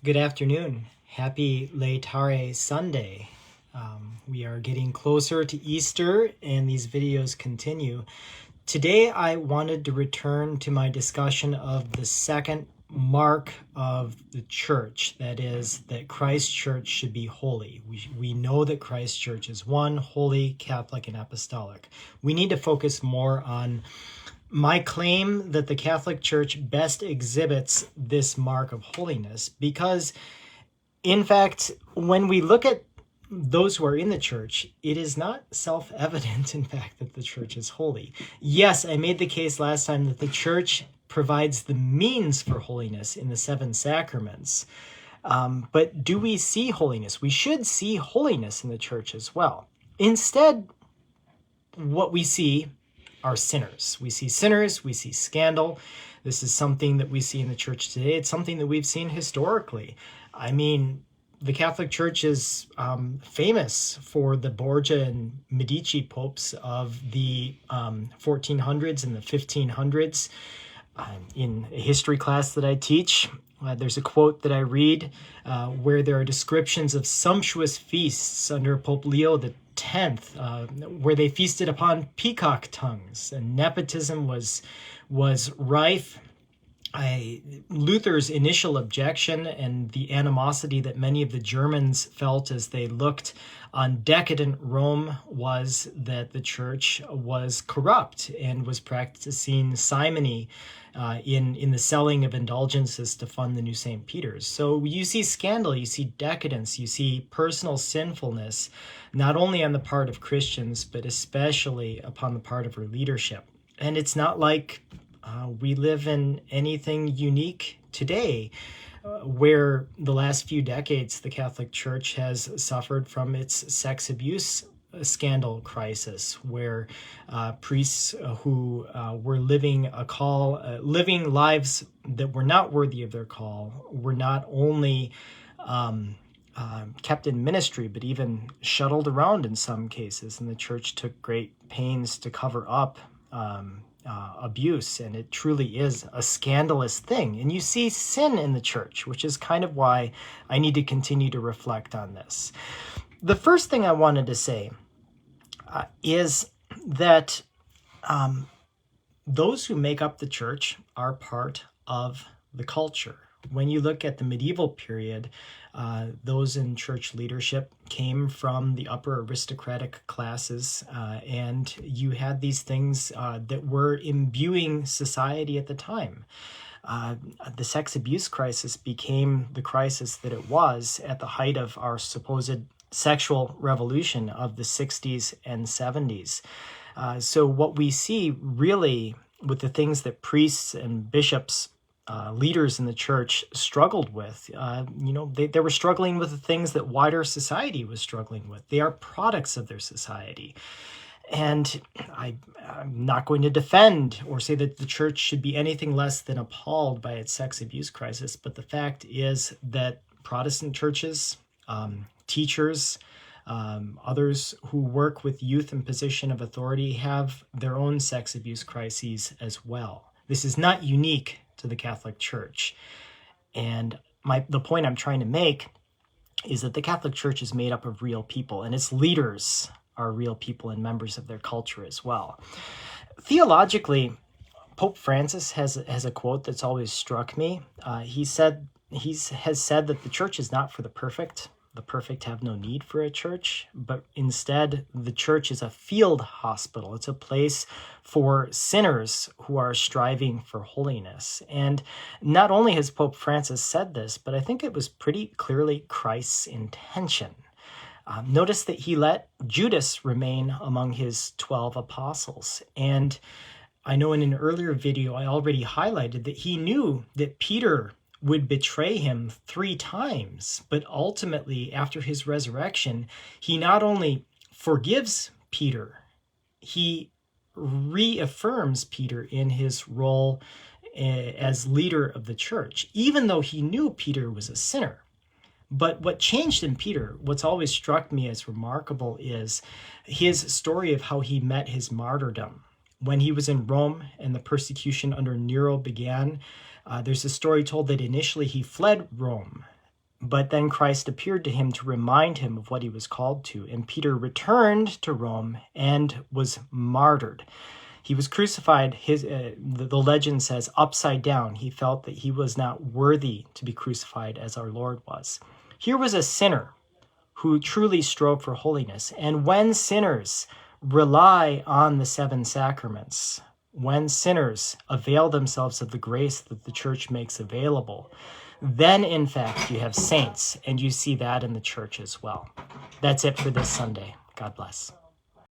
Good afternoon. Happy Laetare Sunday. We are getting closer to Easter and these videos continue. Today I wanted to return to my discussion of the second mark of the church, that is, that Christ's church should be holy. We know that Christ's church is one, holy, Catholic, and apostolic. We need to focus more on my claim that the Catholic Church best exhibits this mark of holiness because, in fact, when we look at those who are in the church, it is not self-evident, in fact, that the church is holy. Yes, I made the case last time that the church provides the means for holiness in the 7 sacraments. But do we see holiness? We should see holiness in the church as well. Instead, what we see are sinners. We see sinners, we see scandal. This is something that we see in the church today. It's something that we've seen historically. I mean, the Catholic Church is famous for the Borgia and Medici popes of the 1400s and the 1500s. In a history class that I teach, there's a quote that I read where there are descriptions of sumptuous feasts under Pope Leo X, where they feasted upon peacock tongues, and nepotism was rife. Luther's initial objection and the animosity that many of the Germans felt as they looked on decadent Rome was that the church was corrupt and was practicing simony in the selling of indulgences to fund the new St. Peter's. So you see scandal, you see decadence, you see personal sinfulness, not only on the part of Christians, but especially upon the part of her leadership. And it's not like we live in anything unique today, where the last few decades the Catholic Church has suffered from its sex abuse scandal crisis, where priests who were living lives that were not worthy of their call were not only kept in ministry, but even shuttled around in some cases, and the church took great pains to cover up abuse, and it truly is a scandalous thing. And you see sin in the church, which is kind of why I need to continue to reflect on this. The first thing I wanted to say is that those who make up the church are part of the culture. When you look at the medieval period, those in church leadership came from the upper aristocratic classes, and you had these things that were imbuing society at the time. The sex abuse crisis became the crisis that it was at the height of our supposed sexual revolution of the 60s and 70s. So what we see really with the things that priests and bishops, leaders in the church struggled with, they were struggling with the things that wider society was struggling with. They are products of their society. And I'm not going to defend or say that the church should be anything less than appalled by its sex abuse crisis, but the fact is that Protestant churches, teachers, others who work with youth in position of authority have their own sex abuse crises as well. This is not unique to the Catholic Church. And the point I'm trying to make is that the Catholic Church is made up of real people, and its leaders are real people and members of their culture as well. Theologically, Pope Francis has a quote that's always struck me. He has said that the church is not for the perfect. The perfect have no need for a church, but instead the church is a field hospital. It's a place for sinners who are striving for holiness. And not only has Pope Francis said this, but I think it was pretty clearly Christ's intention. Notice that he let Judas remain among his 12 apostles. And I know in an earlier video I already highlighted that he knew that Peter would betray him 3 times, but ultimately, after his resurrection, he not only forgives Peter, he reaffirms Peter in his role as leader of the church, even though he knew Peter was a sinner. But what changed in Peter, what's always struck me as remarkable, is his story of how he met his martyrdom. When he was in Rome and the persecution under Nero began, there's a story told that initially he fled Rome, But then Christ appeared to him to remind him of what he was called to. And Peter returned to Rome and was martyred. He was crucified, the legend says, upside down. He felt that he was not worthy to be crucified as our Lord was. Here was a sinner who truly strove for holiness. And when sinners rely on the 7 sacraments, when sinners avail themselves of the grace that the church makes available, then in fact you have saints, and you see that in the church as well. That's it for this Sunday. God bless.